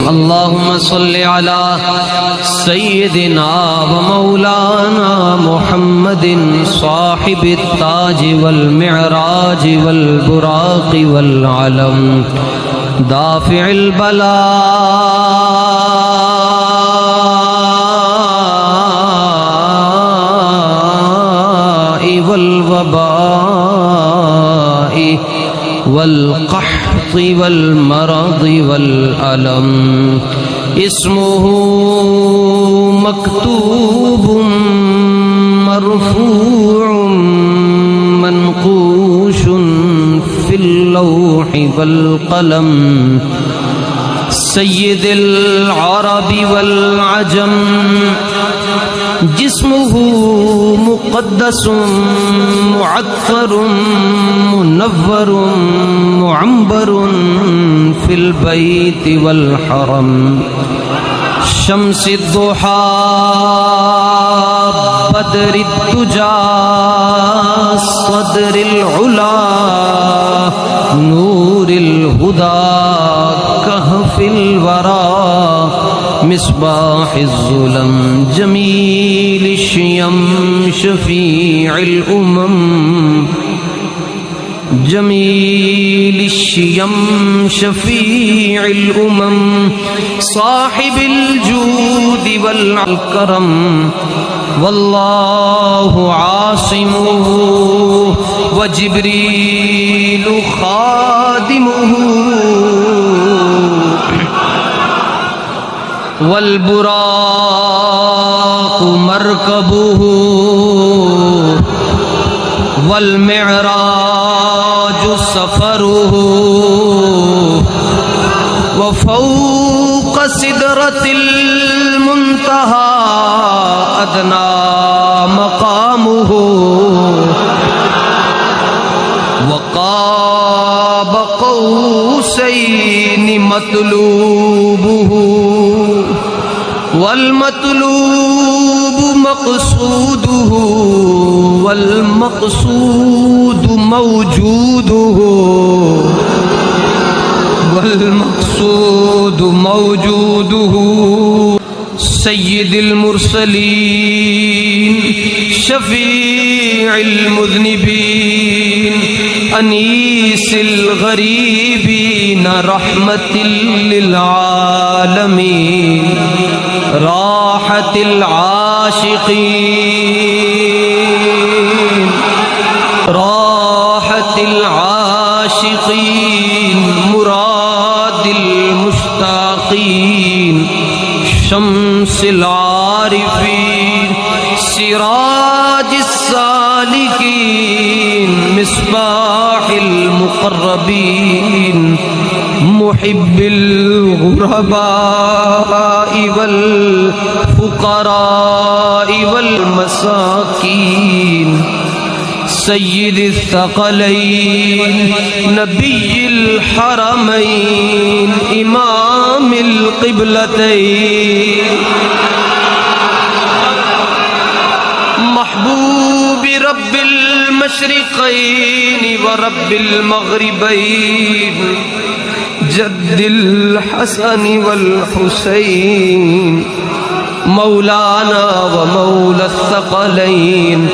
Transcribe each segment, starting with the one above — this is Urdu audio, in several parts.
اللهم صل على سيدنا ومولانا محمد صاحب التاج والمعراج والبراق والعلم دافع البلاء والوباء والقحط والمرض والألم اسمه مكتوب مرفوع منقوش في اللوح والقلم سيد العرب والعجم جسمه مقدس معطر منور معنبر في البيت والحرم شمس الضحى بدر الدجى صدر العلا نور الهدى كهف الورى مصباح الظلم جميل الشيم شفيع الأمم جميل الشيم شفيع الأمم صاحب الجود والكرم والله عاصمه وجبريل خادمه والبراق مركبه والمعراج سفره وفوق سدرة المنتهى أدنى مقامه وقاب قوسين مطلوبه والمطلوب مقصوده والمقصود موجوده والمقصود موجوده سيد المرسلين شفيع المذنبين أنيس الغريبين رحمة للعالمين راحة العاشقين راحة العاشقين مراد المشتاقين شمس العارفين سراج السالكين مصباح المقربين محب الغرباء والفقراء والمساكين سيد الثقلين نبي الحرمين إمام القبلتين محبوب رب المشرقين ورب المغربين جد الحسن والحسين مولانا ومولى الثقلين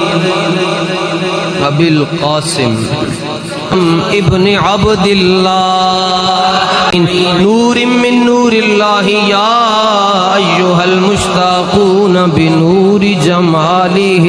أبي القاسم ابن عبد الله نور من نور الله يا أيها المشتاقون بنور جماله